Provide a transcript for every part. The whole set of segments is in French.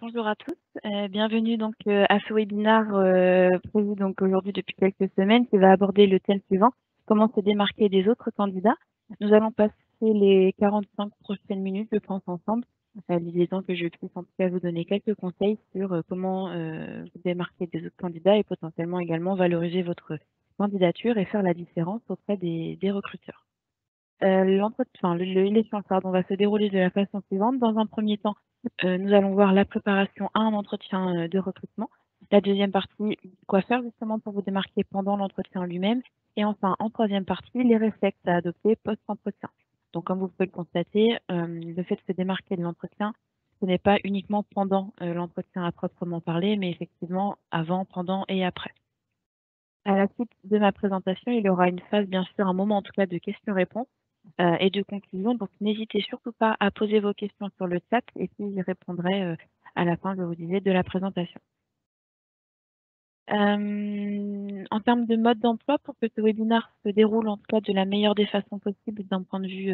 Bonjour à tous, bienvenue donc à ce webinaire prévu donc aujourd'hui depuis quelques semaines qui va aborder le thème suivant, comment se démarquer des autres candidats. Nous allons passer les 45 prochaines minutes, je pense, ensemble, l'idée étant que je puisse en tout cas vous donner quelques conseils sur comment vous démarquer des autres candidats et potentiellement également valoriser votre candidature et faire la différence auprès des recruteurs. L'échange va se dérouler de la façon suivante. Dans un premier temps, nous allons voir la préparation à un entretien de recrutement. La deuxième partie, quoi faire justement pour vous démarquer pendant l'entretien lui-même. Et enfin, en troisième partie, les réflexes à adopter post-entretien. Donc, comme vous pouvez le constater, le fait de se démarquer de l'entretien, ce n'est pas uniquement pendant l'entretien à proprement parler, mais effectivement avant, pendant et après. À la suite de ma présentation, il y aura une phase, bien sûr, un moment en tout cas de questions-réponses et de conclusion. Donc, n'hésitez surtout pas à poser vos questions sur le chat et puis j'y répondrai à la fin, je vous disais, de la présentation. En termes de mode d'emploi, pour que ce webinaire se déroule en tout cas de la meilleure des façons possibles d'un point de vue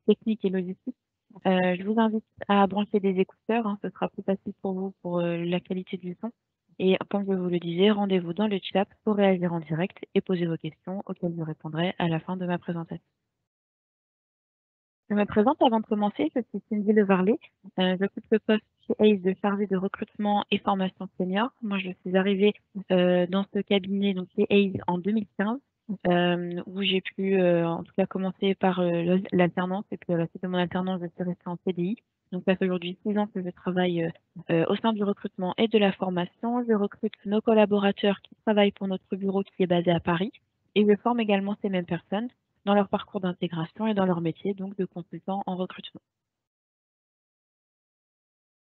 technique et logistique, je vous invite à brancher des écouteurs, hein, ce sera plus facile pour vous pour la qualité du son. Et comme je vous le disais, rendez-vous dans le chat pour réagir en direct et poser vos questions auxquelles je répondrai à la fin de ma présentation. Je me présente avant de commencer, je suis Cindy Levarlet. J'occupe le poste chez ACE de chargée de recrutement et formation senior. Moi, je suis arrivée dans ce cabinet, donc chez ACE en 2015, où j'ai pu en tout cas commencer par l'alternance et puis à la suite de mon alternance, je suis restée en CDI. Donc ça fait aujourd'hui 6 ans que je travaille au sein du recrutement et de la formation. Je recrute nos collaborateurs qui travaillent pour notre bureau qui est basé à Paris et je forme également ces mêmes personnes dans leur parcours d'intégration et dans leur métier, donc de consultant en recrutement.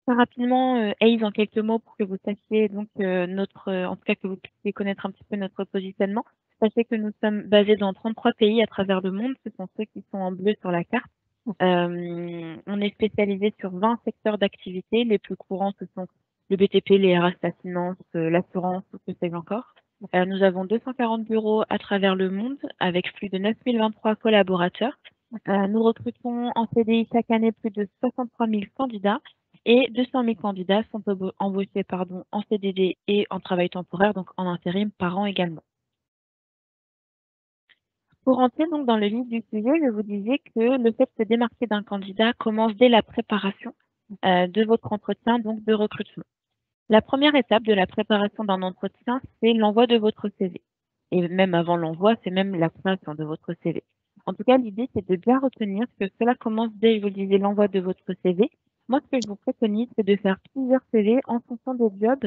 Très rapidement, Ace en quelques mots pour que vous sachiez donc en tout cas que vous puissiez connaître un petit peu notre positionnement. Sachez que nous sommes basés dans 33 pays à travers le monde. Ce sont ceux qui sont en bleu sur la carte. On est spécialisé sur 20 secteurs d'activité. Les plus courants, ce sont le BTP, les RH, la finance, l'assurance, tout ce que sais-je encore. Nous avons 240 bureaux à travers le monde avec plus de 9023 collaborateurs. Nous recrutons en CDI chaque année plus de 63 000 candidats et 200 000 candidats sont embauchés en CDD et en travail temporaire, donc en intérim par an également. Pour entrer donc dans le vif du sujet, je vous disais que le fait de se démarquer d'un candidat commence dès la préparation de votre entretien donc de recrutement. La première étape de la préparation d'un entretien, c'est l'envoi de votre CV. Et même avant l'envoi, c'est même la création de votre CV. En tout cas, l'idée, c'est de bien retenir que cela commence dès, je vous le disais, l'envoi de votre CV. Moi, ce que je vous préconise, c'est de faire plusieurs CV en fonction des jobs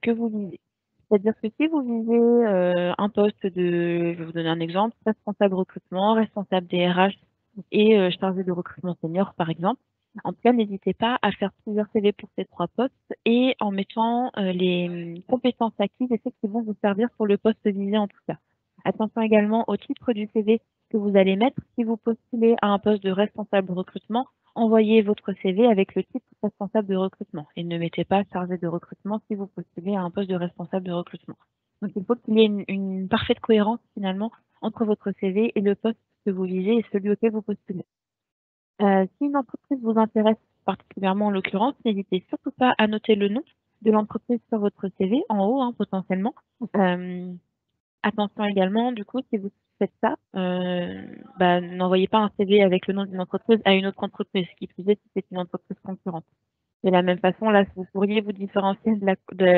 que vous visez. C'est-à-dire que si vous visez un poste de, je vais vous donner un exemple, responsable recrutement, responsable des RH et chargé de recrutement senior, par exemple, en tout cas, n'hésitez pas à faire plusieurs CV pour ces 3 postes et en mettant les compétences acquises et celles qui vont vous servir pour le poste visé en tout cas. Attention également au titre du CV que vous allez mettre. Si vous postulez à un poste de responsable recrutement, envoyez votre CV avec le titre responsable de recrutement et ne mettez pas chargé de recrutement si vous postulez à un poste de responsable de recrutement. Donc il faut qu'il y ait une parfaite cohérence finalement entre votre CV et le poste que vous visez et celui auquel vous postulez. Si une entreprise vous intéresse particulièrement en l'occurrence, n'hésitez surtout pas à noter le nom de l'entreprise sur votre CV en haut, hein, potentiellement. Attention également, du coup, si vous faites ça, n'envoyez pas un CV avec le nom d'une entreprise à une autre entreprise, qui plus est si c'est une entreprise concurrente. De la même façon, là, vous pourriez vous différencier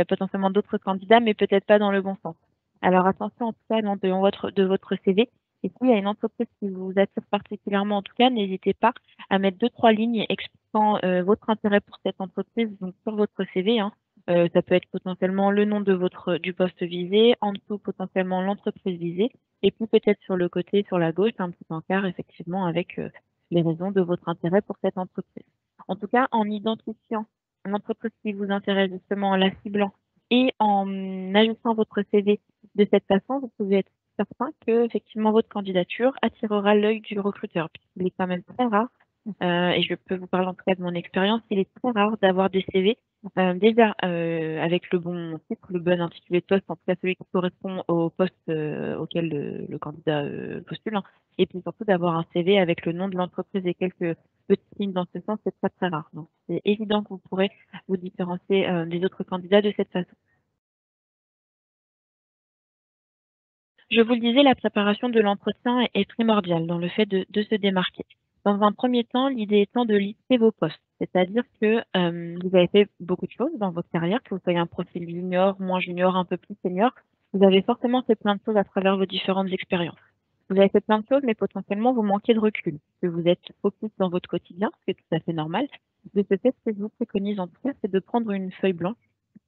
potentiellement d'autres candidats, mais peut-être pas dans le bon sens. Alors attention en tout cas de votre CV. Et s'il y a une entreprise qui vous attire particulièrement, en tout cas, n'hésitez pas à mettre 2-3 lignes expliquant votre intérêt pour cette entreprise, donc sur votre CV. Hein. Ça peut être potentiellement le nom du poste visé, en dessous potentiellement l'entreprise visée, et puis peut-être sur le côté, sur la gauche, un petit encart effectivement avec les raisons de votre intérêt pour cette entreprise. En tout cas, en identifiant l'entreprise qui vous intéresse justement, en la ciblant et en ajustant votre CV de cette façon, vous pouvez être certain que effectivement votre candidature attirera l'œil du recruteur, puisqu'il est quand même très rare et je peux vous parler en tout cas de mon expérience, il est très rare d'avoir des CV déjà avec le bon titre, le bon intitulé de poste, en tout cas celui qui correspond au poste auquel le candidat postule, hein. Et puis surtout d'avoir un CV avec le nom de l'entreprise et quelques petits signes dans ce sens, c'est très très rare. Donc c'est évident que vous pourrez vous différencier des autres candidats de cette façon. Je vous le disais, la préparation de l'entretien est primordiale dans le fait de se démarquer. Dans un premier temps, l'idée étant de lister vos postes, c'est-à-dire que vous avez fait beaucoup de choses dans votre carrière, que vous soyez un profil junior, moins junior, un peu plus senior, vous avez forcément fait plein de choses à travers vos différentes expériences. Vous avez fait plein de choses, mais potentiellement vous manquez de recul, que vous êtes focus dans votre quotidien, ce qui est tout à fait normal. De ce fait, ce que je vous préconise en tout cas, c'est de prendre une feuille blanche,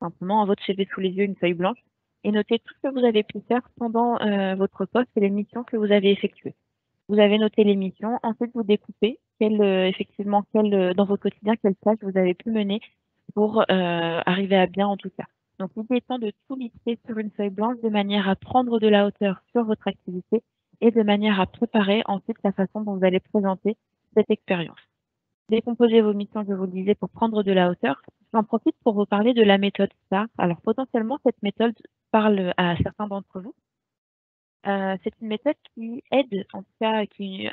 simplement à votre CV sous les yeux, une feuille blanche, et notez tout ce que vous avez pu faire pendant votre poste et les missions que vous avez effectuées. Vous avez noté les missions, ensuite vous découpez dans votre quotidien, quelles tâches vous avez pu mener pour arriver à bien en tout cas. Donc l'idée étant de tout lister sur une feuille blanche de manière à prendre de la hauteur sur votre activité et de manière à préparer ensuite la façon dont vous allez présenter cette expérience. Décomposez vos missions, je vous le disais, pour prendre de la hauteur. J'en profite pour vous parler de la méthode STAR. Alors potentiellement, cette méthode parle à certains d'entre vous. C'est une méthode qui aide, en tout cas,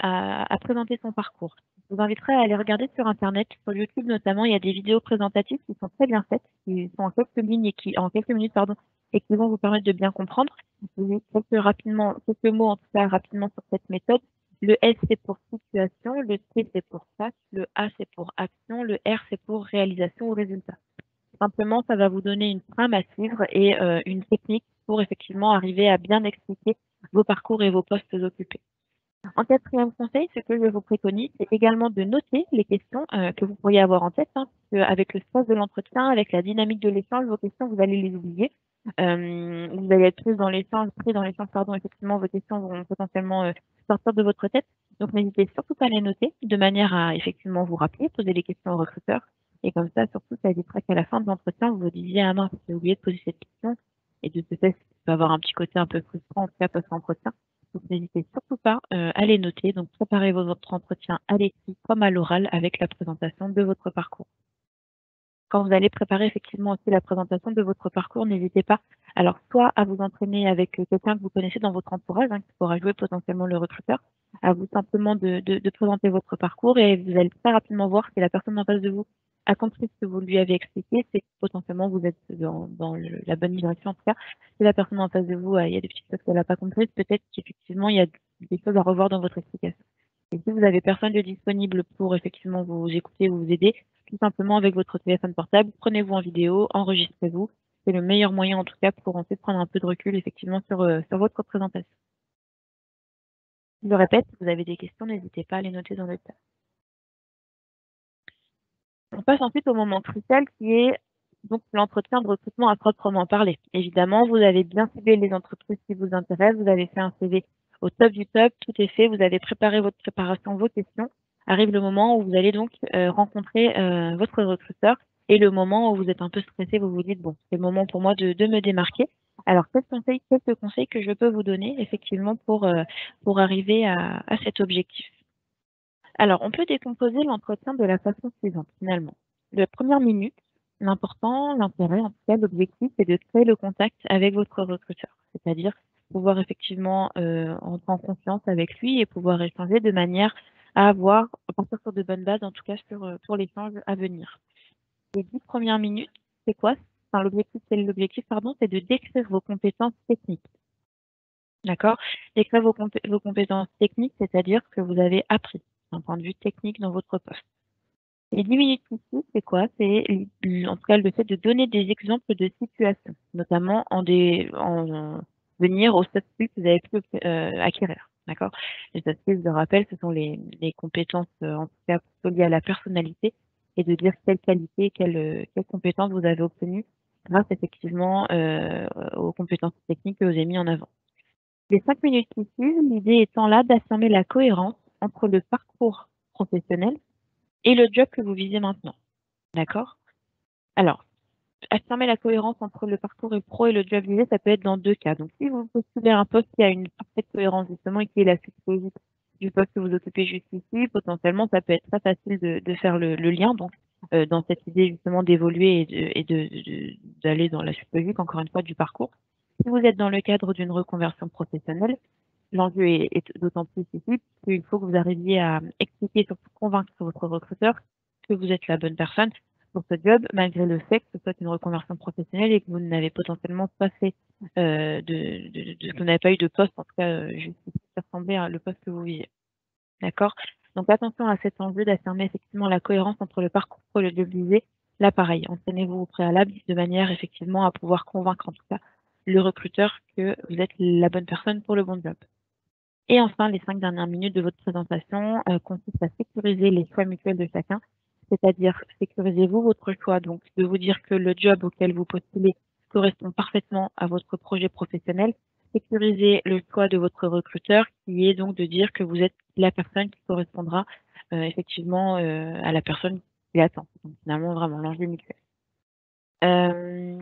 à présenter son parcours. Je vous inviterai à aller regarder sur Internet, sur YouTube notamment, il y a des vidéos présentatives qui sont très bien faites, qui sont en quelques lignes en quelques minutes, pardon, et qui vont vous permettre de bien comprendre. Je vais quelques mots en tout cas rapidement sur cette méthode. Le S c'est pour situation, le T c'est pour tâche, le A c'est pour action, le R c'est pour réalisation ou résultat. Simplement, ça va vous donner une trame à suivre et une technique pour effectivement arriver à bien expliquer vos parcours et vos postes occupés. En quatrième conseil, ce que je vous préconise, c'est également de noter les questions que vous pourriez avoir en tête, hein, parce avec le stress de l'entretien, avec la dynamique de l'échange, vos questions, vous allez les oublier. Vous allez être pris dans l'échange, pardon, effectivement, vos questions vont potentiellement sortir de votre tête. Donc, n'hésitez surtout pas à les noter, de manière à effectivement vous rappeler, poser des questions au recruteur. Et comme ça, surtout, ça évitera qu'à la fin de l'entretien, vous vous disiez, ah mince, j'ai oublié de poser cette question. Et de ce fait, ça peut avoir un petit côté un peu frustrant, en tout cas, post-entretien. Donc, n'hésitez surtout pas à les noter. Donc, préparez votre entretien à l'écrit comme à l'oral avec la présentation de votre parcours. Quand vous allez préparer effectivement aussi la présentation de votre parcours, n'hésitez pas, alors soit à vous entraîner avec quelqu'un que vous connaissez dans votre entourage, hein, qui pourra jouer potentiellement le recruteur, à vous simplement de présenter votre parcours et vous allez très rapidement voir si la personne en face de vous a compris ce que vous lui avez expliqué, c'est que potentiellement vous êtes dans la bonne direction en tout cas. Si la personne en face de vous, il y a des petites choses qu'elle n'a pas comprises, peut-être qu'effectivement il y a des choses à revoir dans votre explication. Et si vous avez personne de disponible pour effectivement vous écouter ou vous aider, tout simplement avec votre téléphone portable, prenez-vous en vidéo, enregistrez-vous. C'est le meilleur moyen en tout cas pour ensuite prendre un peu de recul effectivement sur votre présentation. Je le répète, si vous avez des questions, n'hésitez pas à les noter dans le chat. On passe ensuite au moment crucial qui est donc l'entretien de recrutement à proprement parler. Évidemment, vous avez bien ciblé les entreprises qui vous intéressent, vous avez fait un CV au top du top, tout est fait, vous avez préparé votre préparation, vos questions. Arrive le moment où vous allez donc rencontrer votre recruteur et le moment où vous êtes un peu stressé, vous vous dites, bon, c'est le moment pour moi de me démarquer. Alors, quelques conseils que je peux vous donner effectivement pour arriver à cet objectif. Alors, on peut décomposer l'entretien de la façon suivante, finalement. La première minute, l'important, l'intérêt, en tout cas, l'objectif, c'est de créer le contact avec votre recruteur. C'est-à-dire pouvoir effectivement entrer en confiance avec lui et pouvoir échanger de manière à partir sur de bonnes bases, en tout cas pour l'échange à venir. Les 10 premières minutes, c'est quoi? Enfin, l'objectif, pardon, c'est de décrire vos compétences techniques. D'accord? Décrire vos compétences techniques, c'est-à-dire ce que vous avez appris d'un point de vue technique dans votre poste. Les 10 minutes ici, c'est quoi? C'est en tout cas le fait de donner des exemples de situations, notamment en venir aux soft skills que vous avez pu acquérir. D'accord? Les soft skills, je le rappelle, ce sont les compétences, en tout cas plutôt liées à la personnalité, et de dire quelles qualités, quelles compétences vous avez obtenues grâce effectivement aux compétences techniques que vous avez mis en avant. Les 5 minutes qui suivent, l'idée étant là d'affirmer la cohérence entre le parcours professionnel et le job que vous visez maintenant. D'accord? Alors, affirmer la cohérence entre le parcours et pro et le job visé, ça peut être dans deux cas. Donc, si vous postulez un poste qui a une parfaite cohérence, justement, et qui est la suite logique du poste que vous occupez jusqu'ici, potentiellement, ça peut être très facile de faire le lien, donc, dans cette idée justement d'évoluer d'aller dans la suite logique, encore une fois, du parcours. Si vous êtes dans le cadre d'une reconversion professionnelle, l'enjeu est d'autant plus ici qu'il faut que vous arriviez à expliquer, surtout convaincre votre recruteur que vous êtes la bonne personne pour ce job, malgré le fait que ce soit une reconversion professionnelle et que vous n'avez potentiellement pas fait que vous n'avez pas eu de poste, en tout cas, jusqu'ici, qui ressemblait à le poste que vous visiez. D'accord? Donc attention à cet enjeu d'affirmer effectivement la cohérence entre le parcours et le job visé. Là, pareil, entraînez-vous au préalable de manière effectivement à pouvoir convaincre en tout cas le recruteur que vous êtes la bonne personne pour le bon job. Et enfin, les 5 dernières minutes de votre présentation consistent à sécuriser les choix mutuels de chacun, c'est-à-dire sécurisez-vous votre choix, donc de vous dire que le job auquel vous postulez correspond parfaitement à votre projet professionnel. Sécurisez le choix de votre recruteur, qui est donc de dire que vous êtes la personne qui correspondra effectivement à la personne qui attend. Donc finalement, vraiment, l'enjeu mutuel. Euh,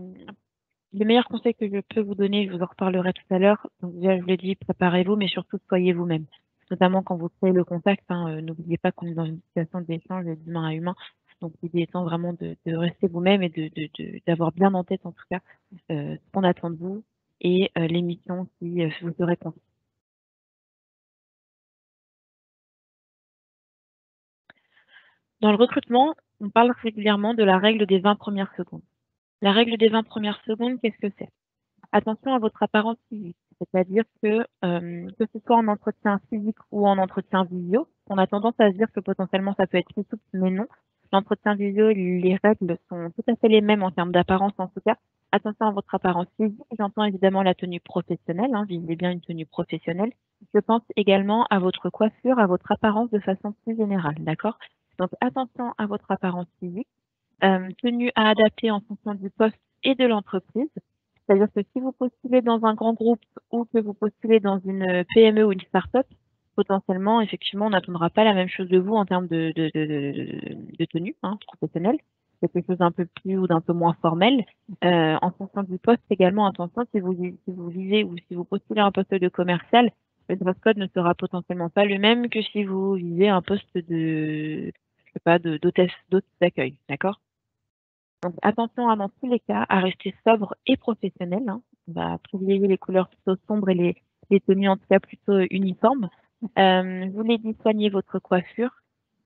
le meilleur conseil que je peux vous donner, je vous en reparlerai tout à l'heure. Donc déjà, je vous l'ai dit, préparez-vous, mais surtout soyez vous-même. Notamment quand vous créez le contact, hein, n'oubliez pas qu'on est dans une situation d'échange d'humain à humain. Donc l'idée étant vraiment de rester vous-même et d'avoir bien en tête en tout cas ce qu'on attend de vous et les missions qui vous seraient confiées. Dans le recrutement, on parle régulièrement de la règle des 20 premières secondes. La règle des 20 premières secondes, qu'est-ce que c'est? Attention à votre apparence physique, c'est-à-dire que ce soit en entretien physique ou en entretien visio, on a tendance à se dire que potentiellement ça peut être plus souple, mais non. L'entretien visio, les règles sont tout à fait les mêmes en termes d'apparence en tout cas. Attention à votre apparence physique, j'entends évidemment la tenue professionnelle, hein, visez bien une tenue professionnelle. Je pense également à votre coiffure, à votre apparence de façon plus générale, d'accord? Donc attention à votre apparence physique, tenue à adapter en fonction du poste et de l'entreprise. C'est-à-dire que si vous postulez dans un grand groupe ou que vous postulez dans une PME ou une start-up, potentiellement, effectivement, on n'attendra pas la même chose de vous en termes de tenue hein, professionnelle. C'est quelque chose d'un peu plus ou d'un peu moins formel. En fonction du poste également, attention, si vous visez ou si vous postulez un poste de commercial, le dress code ne sera potentiellement pas le même que si vous visez un poste je sais pas, d'hôtesse d'accueil, d'accord? Donc attention dans tous les cas à rester sobre et professionnel, hein. On va privilégier les couleurs plutôt sombres et les tenues en tout cas plutôt uniformes. Je vous l'ai dit, soignez votre coiffure.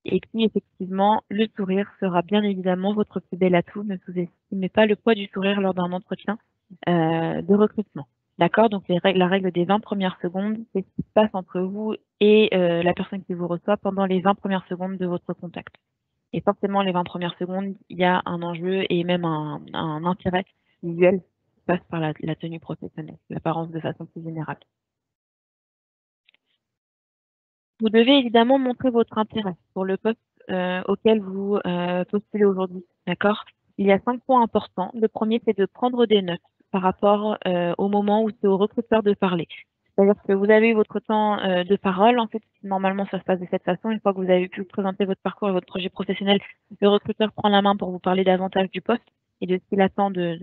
Et puis effectivement, le sourire sera bien évidemment votre plus bel atout. Ne sous-estimez pas le poids du sourire lors d'un entretien de recrutement. D'accord? Donc la règle des 20 premières secondes, c'est ce qui se passe entre vous et la personne qui vous reçoit pendant les 20 premières secondes de votre contact. Et forcément, les 20 premières secondes, il y a un enjeu et même un intérêt visuel qui passe par la tenue professionnelle, l'apparence de façon plus générale. Vous devez évidemment montrer votre intérêt pour le poste auquel vous postulez aujourd'hui. D'accord? Il y a 5 points importants. Le premier, c'est de prendre des notes par rapport au moment où c'est au recruteur de parler. C'est-à-dire que vous avez eu votre temps de parole. En fait, normalement, ça se passe de cette façon. Une fois que vous avez pu présenter votre parcours et votre projet professionnel, le recruteur prend la main pour vous parler davantage du poste et de ce qu'il attend du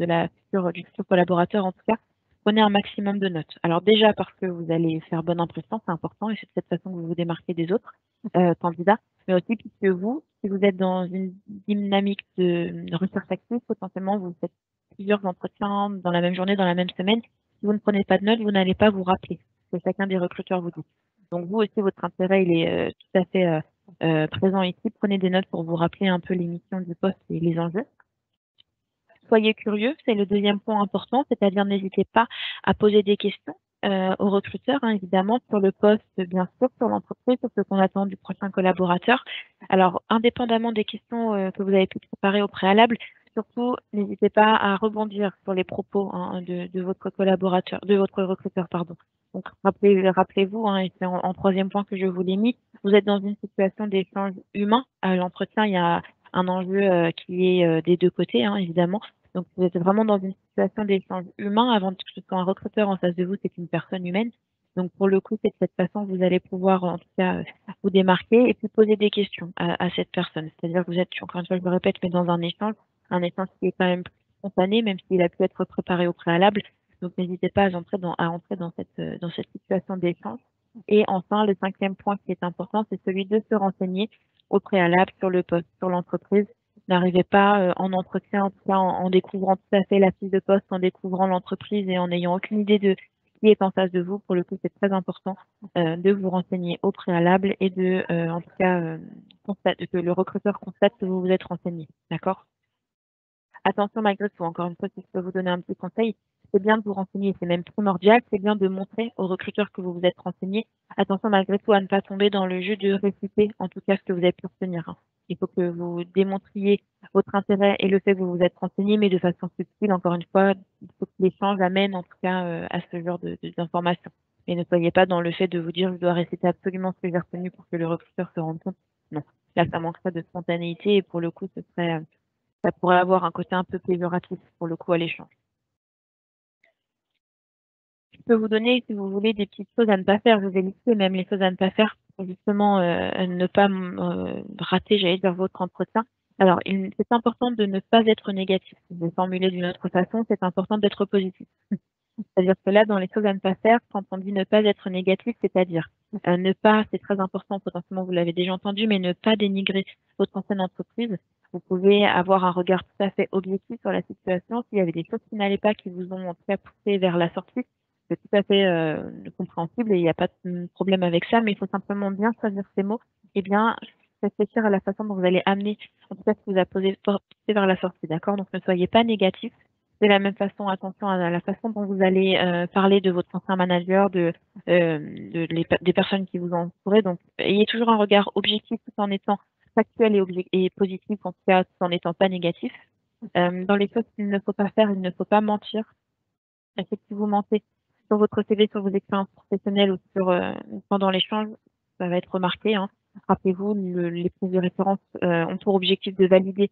futur collaborateur, en tout cas. Prenez un maximum de notes. Alors déjà parce que vous allez faire bonne impression, c'est important, et c'est de cette façon que vous vous démarquez des autres candidats, mais aussi puisque vous, si vous êtes dans une dynamique de recherche active, potentiellement vous faites plusieurs entretiens dans la même journée, dans la même semaine. Si vous ne prenez pas de notes, vous n'allez pas vous rappeler ce que chacun des recruteurs vous dit. Donc vous aussi, votre intérêt, il est tout à fait présent ici. Prenez des notes pour vous rappeler un peu les missions du poste et les enjeux. Soyez curieux, c'est le deuxième point important, c'est-à-dire n'hésitez pas à poser des questions aux recruteurs, hein, évidemment, sur le poste, bien sûr, sur l'entreprise, sur ce qu'on attend du prochain collaborateur. Alors, indépendamment des questions que vous avez pu préparer au préalable, surtout, n'hésitez pas à rebondir sur les propos hein, de votre collaborateur, de votre recruteur, pardon. Donc, rappelez-vous, hein, et c'est en troisième point que je vous l'ai mis, vous êtes dans une situation d'échange humain. À l'entretien, il y a un enjeu qui est des deux côtés, hein, évidemment. Donc, vous êtes vraiment dans une situation d'échange humain avant que ce soit un recruteur en face de vous, c'est une personne humaine. Donc, pour le coup, c'est de cette façon que vous allez pouvoir, en tout cas, vous démarquer et puis poser des questions à cette personne. C'est-à-dire que vous êtes, encore une fois, je me répète, mais dans un échange qui est quand même plus spontané, même s'il a pu être préparé au préalable. Donc, n'hésitez pas à entrer dans cette situation d'échange. Et enfin, le 5e point qui est important, c'est celui de se renseigner au préalable sur le poste, sur l'entreprise. N'arrivez pas en entretien, en tout cas en découvrant tout à fait la fiche de poste, en découvrant l'entreprise et en n'ayant aucune idée de qui est en face de vous. Pour le coup, c'est très important de vous renseigner au préalable et de, en tout cas, que le recruteur constate que vous vous êtes renseigné. D'accord? Attention malgré tout, encore une fois, si je peux vous donner un petit conseil, c'est bien de vous renseigner, c'est même primordial, c'est bien de montrer au recruteur que vous vous êtes renseigné. Attention malgré tout à ne pas tomber dans le jeu de réciter, en tout cas, ce que vous avez pu retenir, hein. Il faut que vous démontriez votre intérêt et le fait que vous vous êtes renseigné, mais de façon subtile, encore une fois, il faut que l'échange amène, en tout cas, à ce genre d'informations. Et ne soyez pas dans le fait de vous dire, je dois réciter absolument ce que j'ai retenu pour que le recruteur se rende compte. Non. Là, ça manquerait de spontanéité et pour le coup, ça pourrait avoir un côté un peu péjoratif pour le coup à l'échange. Je peux vous donner, si vous voulez, des petites choses à ne pas faire. Je vous ai listé même les choses à ne pas faire pour justement ne pas rater, j'allais dire, votre entretien. Alors, c'est important de ne pas être négatif. Je vais formuler d'une autre façon, c'est important d'être positif. C'est-à-dire que là, dans les choses à ne pas faire, quand on dit ne pas être négatif, c'est-à-dire ne pas, c'est très important, potentiellement vous l'avez déjà entendu, mais ne pas dénigrer votre ancienne entreprise. Vous pouvez avoir un regard tout à fait objectif sur la situation. S'il y avait des choses qui n'allaient pas, qui vous ont en tout cas poussé vers la sortie, c'est tout à fait compréhensible et il n'y a pas de problème avec ça, mais il faut simplement bien choisir ces mots et bien réfléchir à la façon dont vous allez amener, en tout cas, ce qui vous a poussé vers la sortie, d'accord? Donc ne soyez pas négatif. De la même façon, attention à la façon dont vous allez parler de votre ancien manager, des personnes qui vous entourent. Donc, ayez toujours un regard objectif tout en étant factuel et positif, en tout cas tout en n'étant pas négatif. Dans les choses qu'il ne faut pas faire, il ne faut pas mentir. Et si vous mentez sur votre CV, sur vos expériences professionnelles ou pendant l'échange, ça va être remarqué, hein. Rappelez-vous, les prises de référence ont pour objectif de valider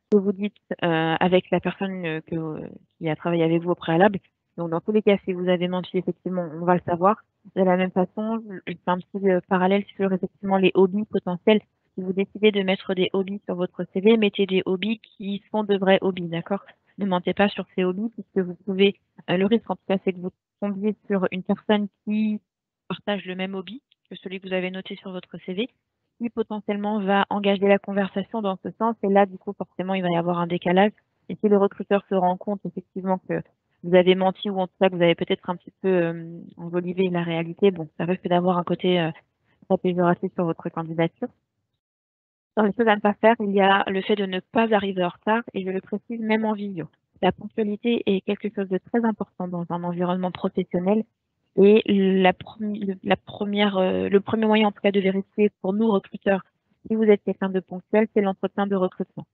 que vous dites avec la personne qui a travaillé avec vous au préalable. Donc, dans tous les cas, si vous avez menti, effectivement, on va le savoir. De la même façon, je fais un petit parallèle sur effectivement les hobbies potentiels. Si vous décidez de mettre des hobbies sur votre CV, mettez des hobbies qui sont de vrais hobbies, d'accord? Ne mentez pas sur ces hobbies, puisque vous pouvez, le risque en tout cas, c'est que vous tombiez sur une personne qui partage le même hobby que celui que vous avez noté sur votre CV qui potentiellement va engager la conversation dans ce sens. Et là, du coup, forcément, il va y avoir un décalage. Et si le recruteur se rend compte effectivement que vous avez menti ou en tout cas que vous avez peut-être un petit peu enjolivé la réalité, bon, ça risque d'avoir un côté très péjoratif sur votre candidature. Dans les choses à ne pas faire, il y a le fait de ne pas arriver en retard, et je le précise même en visio. La ponctualité est quelque chose de très important dans un environnement professionnel. Et le premier moyen, en tout cas, de vérifier pour nous, recruteurs, si vous êtes quelqu'un de ponctuel, c'est l'entretien de recrutement.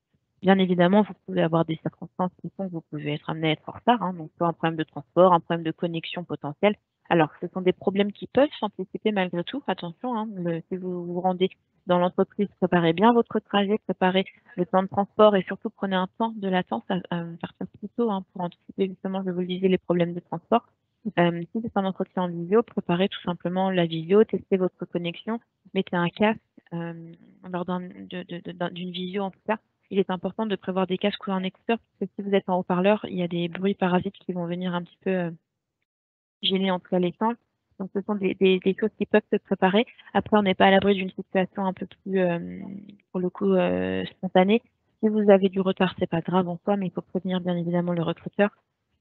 Bien évidemment, vous pouvez avoir des circonstances qui font que vous pouvez être amené à être en retard, hein, donc soit un problème de transport, un problème de connexion potentielle. Alors, ce sont des problèmes qui peuvent s'anticiper malgré tout. Attention, hein, si vous vous rendez dans l'entreprise, préparez bien votre trajet, préparez le temps de transport et surtout prenez un temps de latence à partir plus tôt hein, pour anticiper justement, je vous le disais, les problèmes de transport. Si c'est un entretien en visio, préparez tout simplement la visio, testez votre connexion, mettez un casque lors d'une visio en tout cas. Il est important de prévoir des casques ou un écouteur parce que si vous êtes en haut-parleur, il y a des bruits parasites qui vont venir un petit peu gêner en tout cas l'échange. Donc ce sont des choses qui peuvent se préparer. Après, on n'est pas à l'abri d'une situation un peu plus, pour le coup, spontanée. Si vous avez du retard, c'est pas grave en soi, mais il faut prévenir bien évidemment le recruteur.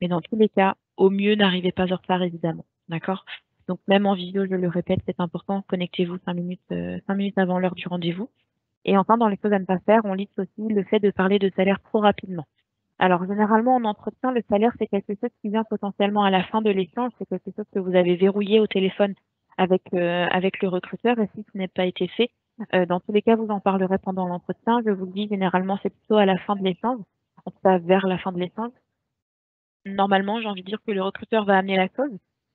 Mais dans tous les cas, au mieux, n'arrivez pas en retard évidemment. D'accord? Donc même en vidéo, je le répète, c'est important. Connectez-vous 5 minutes avant l'heure du rendez-vous. Et enfin, dans les choses à ne pas faire, on liste aussi le fait de parler de salaire trop rapidement. Alors, généralement, en entretien, le salaire, c'est quelque chose qui vient potentiellement à la fin de l'échange. C'est quelque chose que vous avez verrouillé au téléphone avec le recruteur. Et si ce n'est pas été fait, dans tous les cas, vous en parlerez pendant l'entretien. Je vous le dis, généralement, c'est plutôt à la fin de l'échange, en tout cas vers la fin de l'échange. Normalement, j'ai envie de dire que le recruteur va amener la cause.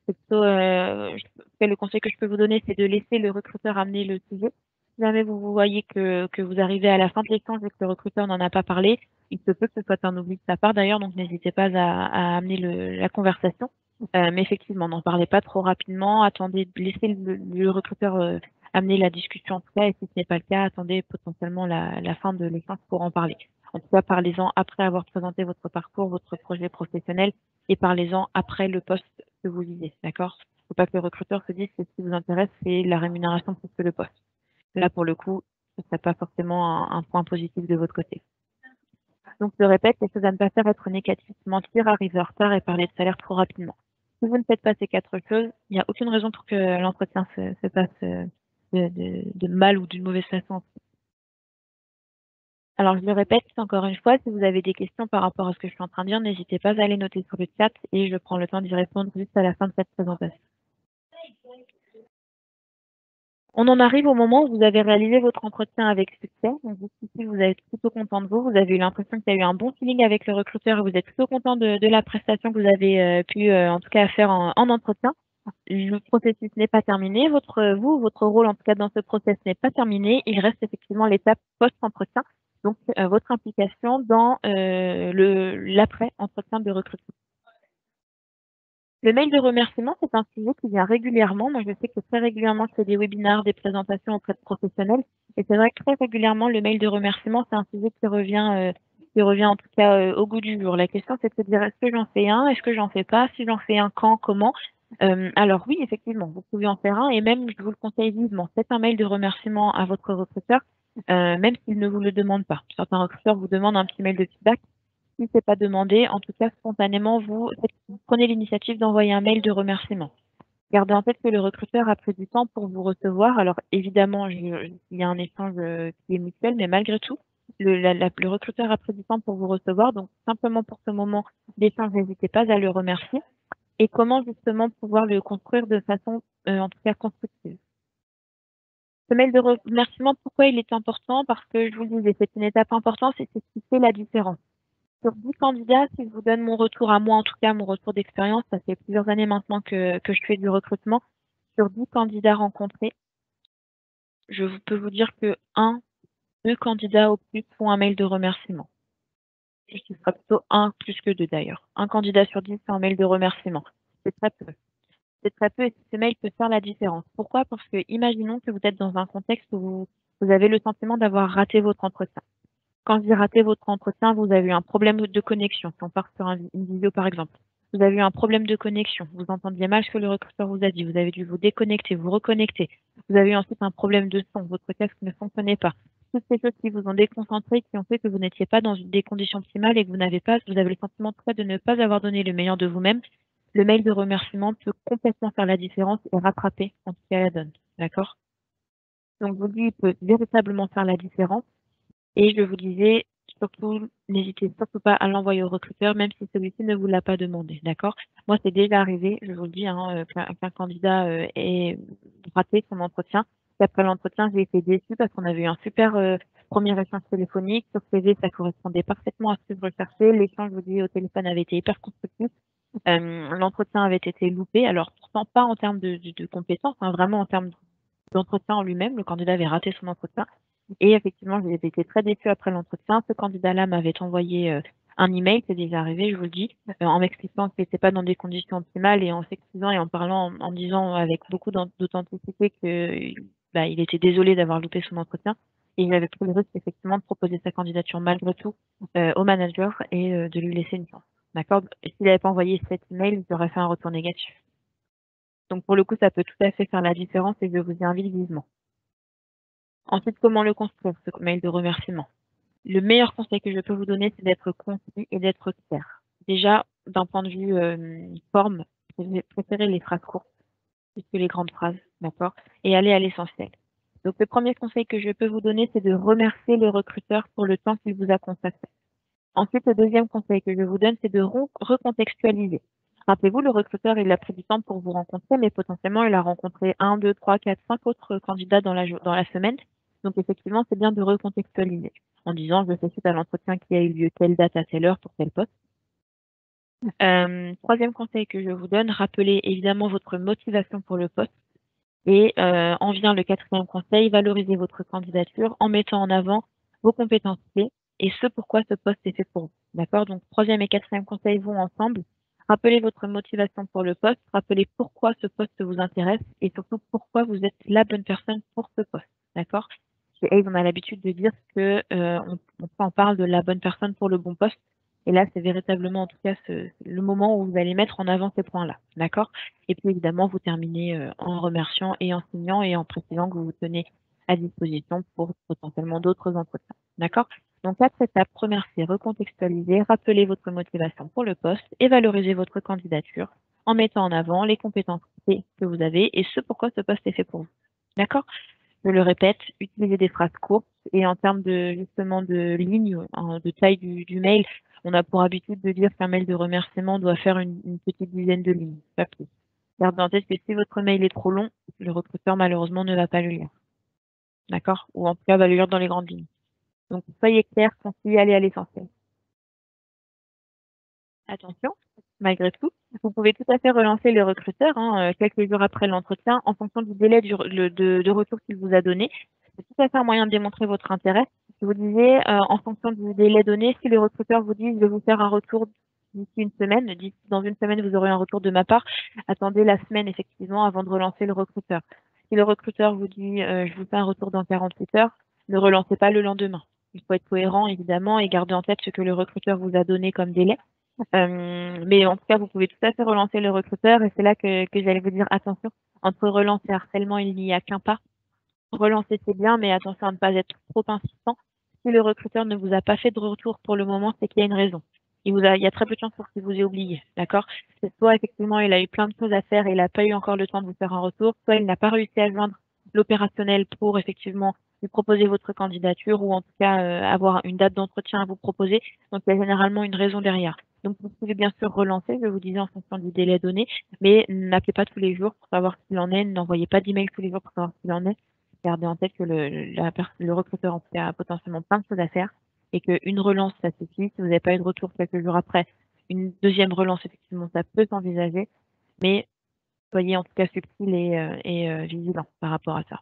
C'est plutôt, le conseil que je peux vous donner, c'est de laisser le recruteur amener le sujet. Si jamais vous voyez que vous arrivez à la fin de l'échange et que le recruteur n'en a pas parlé, il se peut que ce soit un oubli de sa part d'ailleurs, donc n'hésitez pas à amener la conversation. Mais effectivement, n'en parlez pas trop rapidement, attendez, laissez le recruteur amener la discussion en tout cas, et si ce n'est pas le cas, attendez potentiellement la fin de l'échange pour en parler. En tout cas, parlez-en après avoir présenté votre parcours, votre projet professionnel, et parlez-en après le poste que vous visez, d'accord? faut pas que le recruteur se dise que ce qui vous intéresse, c'est la rémunération plus que le poste. Là, pour le coup, ce serait pas forcément un point positif de votre côté. Donc, je répète, les choses à ne pas faire, être négatif, mentir, arriver en retard et parler de salaire trop rapidement. Si vous ne faites pas ces 4 choses, il n'y a aucune raison pour que l'entretien se passe de mal ou d'une mauvaise façon. Alors, je le répète encore une fois, si vous avez des questions par rapport à ce que je suis en train de dire, n'hésitez pas à les noter sur le chat et je prends le temps d'y répondre juste à la fin de cette présentation. On en arrive au moment où vous avez réalisé votre entretien avec succès. Donc, jusqu'ici, vous êtes plutôt content de vous. Vous avez eu l'impression qu'il y a eu un bon feeling avec le recruteur et vous êtes plutôt content de la prestation que vous avez pu, en tout cas, faire en entretien. Le processus n'est pas terminé. Votre rôle, en tout cas, dans ce process n'est pas terminé. Il reste effectivement l'étape post-entretien. Donc, votre implication dans l'après-entretien de recrutement. Le mail de remerciement, c'est un sujet qui vient régulièrement. Moi, je sais que très régulièrement, je fais des webinaires, des présentations auprès de professionnels. Et c'est vrai que très régulièrement, le mail de remerciement, c'est un sujet qui revient en tout cas au goût du jour. La question, c'est de se dire, est-ce que j'en fais un? Est-ce que j'en fais pas? Si j'en fais un, quand? Comment? Alors oui, effectivement, vous pouvez en faire un. Et même, je vous le conseille vivement, faites un mail de remerciement à votre recruteur, même s'il ne vous le demande pas. Certains recruteurs vous demandent un petit mail de feedback. Si c'est pas demandé, en tout cas spontanément, vous prenez l'initiative d'envoyer un mail de remerciement. Gardez en tête que le recruteur a pris du temps pour vous recevoir. Alors évidemment, il y a un échange qui est mutuel, mais malgré tout, le recruteur a pris du temps pour vous recevoir. Donc simplement pour ce moment d'échange, n'hésitez pas à le remercier. Et comment justement pouvoir le construire de façon en tout cas constructive. Ce mail de remerciement, pourquoi il est important? Parce que je vous le disais, c'est une étape importante et c'est ce qui fait la différence. Sur 10 candidats, si je vous donne mon retour à moi, en tout cas mon retour d'expérience, ça fait plusieurs années maintenant que je fais du recrutement. Sur 10 candidats rencontrés, peux vous dire que 2 candidats au plus font un mail de remerciement. Et ce sera plutôt 1 plus que 2 d'ailleurs. Un candidat sur 10 fait un mail de remerciement. C'est très peu. C'est très peu et ce mail peut faire la différence. Pourquoi? Parce que imaginons que vous êtes dans un contexte où vous avez le sentiment d'avoir raté votre entretien. Quand je dis rater votre entretien, vous avez eu un problème de connexion. Si on part sur une vidéo, par exemple, vous avez eu un problème de connexion. Vous entendiez mal ce que le recruteur vous a dit. Vous avez dû vous déconnecter, vous reconnecter. Vous avez eu ensuite un problème de son. Votre casque ne fonctionnait pas. Toutes ces choses qui vous ont déconcentré, qui ont fait que vous n'étiez pas dans des conditions optimales et que vous avez le sentiment de ne pas avoir donné le meilleur de vous-même. Le mail de remerciement peut complètement faire la différence et rattraper, en tout cas, la donne. D'accord? Donc, je vous dis, il peut véritablement faire la différence. Et je vous disais, surtout, n'hésitez surtout pas à l'envoyer au recruteur, même si celui-ci ne vous l'a pas demandé, d'accord? Moi, c'est déjà arrivé, je vous le dis, qu'un candidat ait raté son entretien. Et après l'entretien, j'ai été déçue parce qu'on avait eu un super premier échange téléphonique. Sur CV, ça correspondait parfaitement à ce que je recherchais. L'échange, je vous dis, au téléphone avait été hyper constructif. L'entretien avait été loupé. Alors, pourtant pas en termes de compétences, hein, vraiment en termes d'entretien en lui-même. Le candidat avait raté son entretien. Et effectivement, j'ai été très déçue après l'entretien. Ce candidat-là m'avait envoyé un email, c'est déjà arrivé, je vous le dis, en m'expliquant qu'il n'était pas dans des conditions optimales et en s'excusant et en parlant, en disant avec beaucoup d'authenticité que il était désolé d'avoir loupé son entretien. Et il avait pris le risque effectivement de proposer sa candidature malgré tout au manager et de lui laisser une chance. D'accord? S'il n'avait pas envoyé cet email, il aurait fait un retour négatif. Donc pour le coup, ça peut tout à fait faire la différence et je vous y invite vivement. Ensuite, comment le construire, ce mail de remerciement? Le meilleur conseil que je peux vous donner, c'est d'être concis et d'être clair. Déjà, d'un point de vue forme, préférez les phrases courtes plus que les grandes phrases, d'accord? Et aller à l'essentiel. Donc, le premier conseil que je peux vous donner, c'est de remercier le recruteur pour le temps qu'il vous a consacré. Ensuite, le deuxième conseil que je vous donne, c'est de recontextualiser. Rappelez-vous, le recruteur, il a pris du temps pour vous rencontrer, mais potentiellement, il a rencontré 1, 2, 3, 4, 5 autres candidats dans la semaine. Donc, effectivement, c'est bien de recontextualiser en disant, je fais suite à l'entretien qui a eu lieu telle date à telle heure pour tel poste. Troisième conseil que je vous donne, rappelez évidemment votre motivation pour le poste. Et en vient le quatrième conseil, valorisez votre candidature en mettant en avant vos compétences clés et ce pourquoi ce poste est fait pour vous. D'accord? Donc, troisième et quatrième conseil vont ensemble. Rappelez votre motivation pour le poste, rappelez pourquoi ce poste vous intéresse et surtout pourquoi vous êtes la bonne personne pour ce poste. D'accord? Chez Ace, on a l'habitude de dire que on parle de la bonne personne pour le bon poste. Et là, c'est véritablement, en tout cas, le moment où vous allez mettre en avant ces points-là, d'accord? Et puis évidemment, vous terminez en remerciant et en signant et en précisant que vous vous tenez à disposition pour potentiellement d'autres entretiens, d'accord? Donc 4 étapes. Première, c'est recontextualiser, rappeler votre motivation pour le poste et valoriser votre candidature en mettant en avant les compétences clés que vous avez et ce pourquoi ce poste est fait pour vous, d'accord? Je le répète, utilisez des phrases courtes et en termes de justement de lignes, de taille du mail, on a pour habitude de dire qu'un mail de remerciement doit faire une petite dizaine de lignes, pas plus. Gardez en tête que si votre mail est trop long, le recruteur malheureusement ne va pas le lire, d'accord? Ou en tout cas va le lire dans les grandes lignes. Donc soyez clair, concis, allez à l'essentiel. Attention, malgré tout, vous pouvez tout à fait relancer le recruteur quelques jours après l'entretien en fonction du délai de retour qu'il vous a donné. C'est tout à fait un moyen de démontrer votre intérêt. Je vous disais, en fonction du délai donné, si le recruteur vous dit je vais vous faire un retour d'ici une semaine, d'ici dans une semaine vous aurez un retour de ma part, attendez la semaine effectivement avant de relancer le recruteur. Si le recruteur vous dit je vous fais un retour dans 48 heures, ne relancez pas le lendemain. Il faut être cohérent évidemment et garder en tête ce que le recruteur vous a donné comme délai. Mais en tout cas, vous pouvez tout à fait relancer le recruteur et c'est là que j'allais vous dire attention, entre relance et harcèlement, il n'y a qu'un pas. Relancer, c'est bien, mais attention à ne pas être trop insistant. Si le recruteur ne vous a pas fait de retour pour le moment, c'est qu'il y a une raison. Il y a très peu de chances pour qu'il vous ait oublié, d'accord? C'est soit effectivement il a eu plein de choses à faire et il n'a pas eu encore le temps de vous faire un retour, soit il n'a pas réussi à joindre l'opérationnel pour effectivement lui proposer votre candidature ou en tout cas avoir une date d'entretien à vous proposer. Donc il y a généralement une raison derrière. Donc vous pouvez bien sûr relancer, je vous disais en fonction du délai donné, mais n'appelez pas tous les jours pour savoir ce qu'il en est, n'envoyez pas d'email tous les jours pour savoir ce qu'il en est. Gardez en tête que le recruteur en tout cas a potentiellement plein de choses à faire et qu'une relance ça suffit. Si vous n'avez pas eu de retour quelques jours après, une deuxième relance effectivement ça peut s'envisager, mais soyez en tout cas subtil et vigilant par rapport à ça.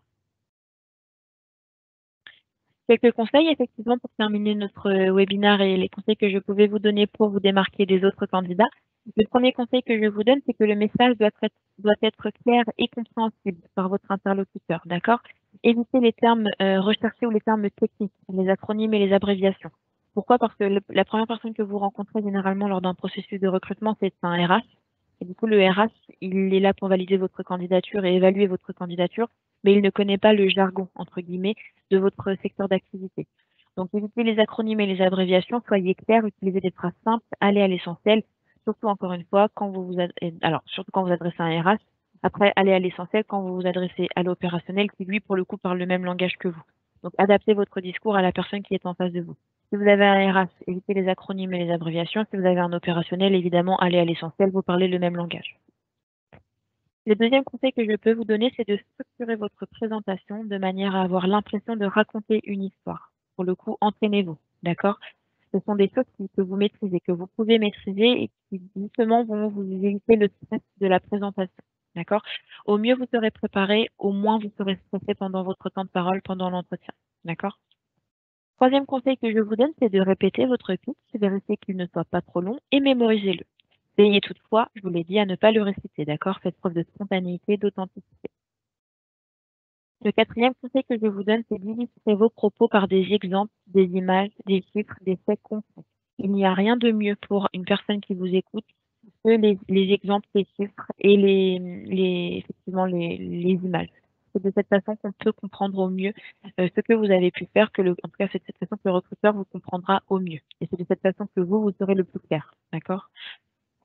Quelques conseils effectivement pour terminer notre webinaire et les conseils que je pouvais vous donner pour vous démarquer des autres candidats. Le premier conseil que je vous donne, c'est que le message doit être clair et compréhensible par votre interlocuteur, d'accord? Évitez les termes recherchés ou les termes techniques, les acronymes et les abréviations. Pourquoi? Parce que la première personne que vous rencontrez généralement lors d'un processus de recrutement, c'est un RH. Et du coup, le RH, il est là pour valider votre candidature et évaluer votre candidature, mais il ne connaît pas le jargon, entre guillemets, de votre secteur d'activité. Donc, évitez les acronymes et les abréviations, soyez clairs, utilisez des phrases simples, allez à l'essentiel, surtout encore une fois, surtout quand vous adressez à un RH. Après, allez à l'essentiel quand vous vous adressez à l'opérationnel qui, lui, pour le coup, parle le même langage que vous. Donc, adaptez votre discours à la personne qui est en face de vous. Si vous avez un RH, évitez les acronymes et les abréviations. Si vous avez un opérationnel, évidemment, allez à l'essentiel, vous parlez le même langage. Le deuxième conseil que je peux vous donner, c'est de structurer votre présentation de manière à avoir l'impression de raconter une histoire. Pour le coup, entraînez-vous, d'accord? Ce sont des choses que vous maîtrisez, que vous pouvez maîtriser et qui justement vont vous éviter le stress de la présentation, d'accord? Au mieux vous serez préparé, au moins vous serez stressé pendant votre temps de parole, pendant l'entretien, d'accord? Troisième conseil que je vous donne, c'est de répéter votre pitch, vérifier qu'il ne soit pas trop long et mémorisez-le. Veillez toutefois, je vous l'ai dit, à ne pas le réciter, d'accord? Faites preuve de spontanéité, d'authenticité. Le quatrième conseil que je vous donne, c'est d'illustrer vos propos par des exemples, des images, des chiffres, des faits concrets. Il n'y a rien de mieux pour une personne qui vous écoute que les exemples, les chiffres et effectivement les images. C'est de cette façon qu'on peut comprendre au mieux ce que vous avez pu faire, en tout cas c'est de cette façon que le recruteur vous comprendra au mieux. Et c'est de cette façon que vous serez le plus clair, d'accord?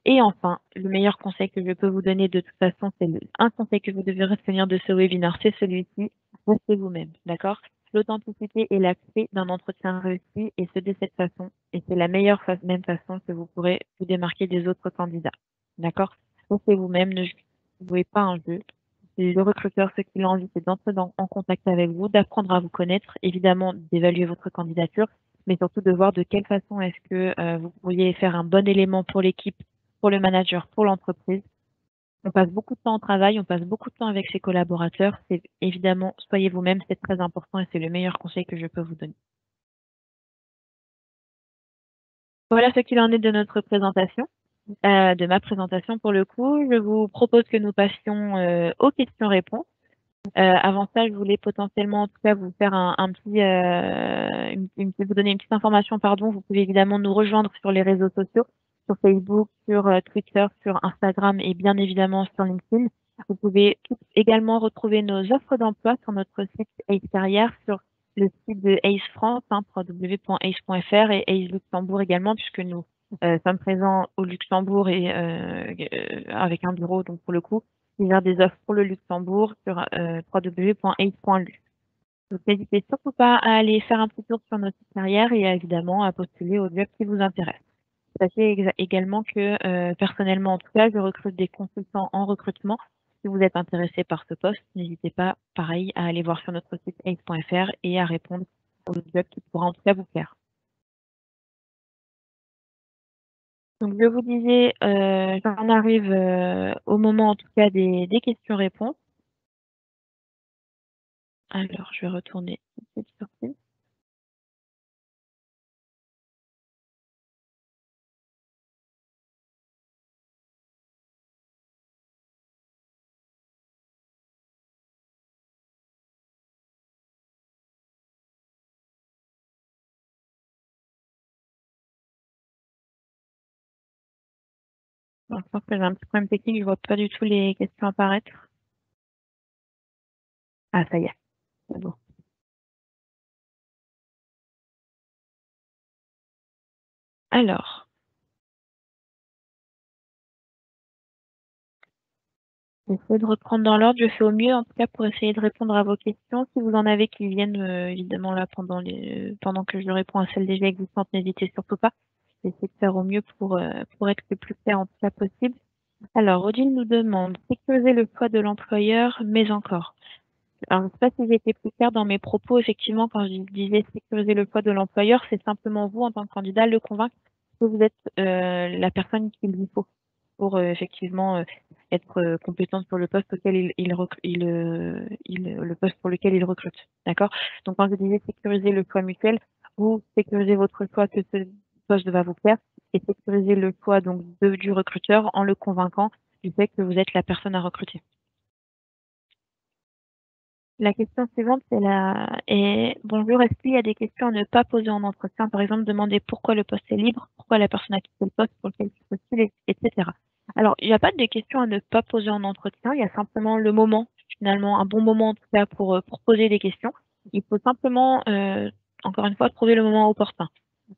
Et enfin, le meilleur conseil que je peux vous donner de toute façon, un conseil que vous devez retenir de ce webinaire, c'est celui-ci, restez vous-même, d'accord? L'authenticité est la clé d'un entretien réussi et c'est de cette façon, et c'est la meilleure même façon que vous pourrez vous démarquer des autres candidats, d'accord? Restez vous-même, ne jouez pas un jeu. Le recruteur, ce qu'il a envie, c'est d'entrer en contact avec vous, d'apprendre à vous connaître, évidemment d'évaluer votre candidature, mais surtout de voir de quelle façon est-ce que vous pourriez faire un bon élément pour l'équipe, pour le manager, pour l'entreprise. On passe beaucoup de temps au travail, on passe beaucoup de temps avec ses collaborateurs. C'est évidemment, soyez vous-même, c'est très important et c'est le meilleur conseil que je peux vous donner. Voilà ce qu'il en est de notre présentation, de ma présentation pour le coup. Je vous propose que nous passions aux questions-réponses. Avant ça, je voulais potentiellement, en tout cas, vous faire un petit, vous donner une petite information, pardon. Vous pouvez évidemment nous rejoindre sur les réseaux sociaux, sur Facebook, sur Twitter, sur Instagram et bien évidemment sur LinkedIn. Vous pouvez également retrouver nos offres d'emploi sur notre site Ace Carrière, sur le site de Ace France, www.ace.fr et Ace Luxembourg également, puisque nous sommes présents au Luxembourg et avec un bureau, donc pour le coup, il y a des offres pour le Luxembourg sur www.ace.lu. Donc n'hésitez surtout pas à aller faire un petit tour sur notre site carrière et évidemment à postuler au job qui vous intéresse. Sachez également que personnellement, en tout cas, je recrute des consultants en recrutement. Si vous êtes intéressé par ce poste, n'hésitez pas, pareil, à aller voir sur notre site ace.fr et à répondre au job qui pourra en tout cas vous plaire. Donc je vous disais, j'en arrive au moment en tout cas des questions-réponses. Alors, je vais retourner sur Teams. Alors, je pense que j'ai un petit problème technique, je vois pas du tout les questions apparaître. Ah, ça y est, c'est bon. Alors, j'essaie de reprendre dans l'ordre. Je fais au mieux, en tout cas, pour essayer de répondre à vos questions. Si vous en avez qui viennent, évidemment, là, pendant que je réponds à celles déjà existantes, n'hésitez surtout pas. J'essaie de faire au mieux pour être le plus clair, en tout cas, possible. Alors, Odile nous demande, sécuriser le poids de l'employeur, mais encore. Alors, je ne sais pas si j'ai été plus claire dans mes propos. Effectivement, quand je disais sécuriser le poids de l'employeur, c'est simplement vous, en tant que candidat, le convaincre que vous êtes la personne qu'il lui faut pour effectivement être compétente sur le poste auquel le poste pour lequel il recrute. D'accord? Donc, quand je disais sécuriser le choix mutuel, vous sécurisez votre choix que ce poste va vous plaire et sécuriser le choix donc du recruteur en le convainquant du fait que vous êtes la personne à recruter. La question suivante, bonjour, est-ce qu'il y a des questions à ne pas poser en entretien? Par exemple, demander pourquoi le poste est libre, pourquoi la personne a quitté le poste pour lequel il postule, etc. Alors, il n'y a pas de questions à ne pas poser en entretien, il y a simplement le moment, finalement, un bon moment en tout cas pour poser des questions. Il faut simplement, encore une fois, trouver le moment opportun.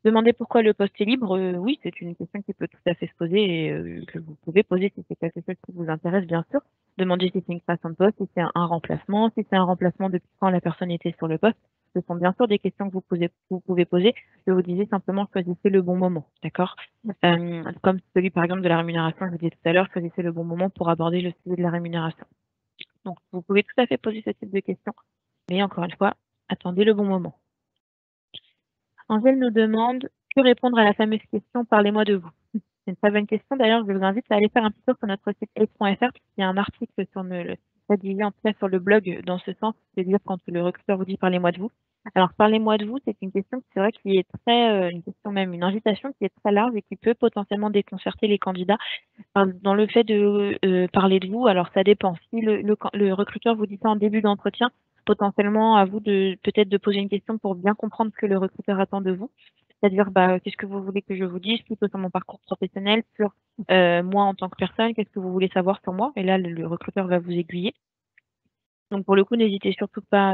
Demander pourquoi le poste est libre, oui, c'est une question qui peut tout à fait se poser et que vous pouvez poser si c'est quelque chose qui vous intéresse, bien sûr. Demandez si c'est une création de poste, si c'est un remplacement, si c'est un remplacement depuis quand la personne était sur le poste. Ce sont bien sûr des questions que vous pouvez poser. Je vous disais simplement choisissez le bon moment, d'accord? Comme celui par exemple de la rémunération, je vous disais tout à l'heure, choisissez le bon moment pour aborder le sujet de la rémunération. Donc vous pouvez tout à fait poser ce type de questions, mais encore une fois, attendez le bon moment. Angèle nous demande que répondre à la fameuse question «Parlez-moi de vous». C'est une très bonne question. D'ailleurs, je vous invite à aller faire un petit tour sur notre site ace.fr puisqu'il y a un article sur rédigé en tout cas sur le blog dans ce sens, c'est-à-dire quand le recruteur vous dit «Parlez-moi de vous». Alors, «Parlez-moi de vous», c'est une question c'est vrai qui est très, une question même, une invitation qui est très large et qui peut potentiellement déconcerter les candidats. Dans le fait de parler de vous, alors ça dépend. Si le recruteur vous dit ça en début d'entretien, potentiellement à vous de peut-être de poser une question pour bien comprendre ce que le recruteur attend de vous. C'est-à-dire, bah, qu'est-ce que vous voulez que je vous dise plutôt sur mon parcours professionnel, sur moi en tant que personne, qu'est-ce que vous voulez savoir sur moi? Et là, le recruteur va vous aiguiller. Donc pour le coup, n'hésitez surtout pas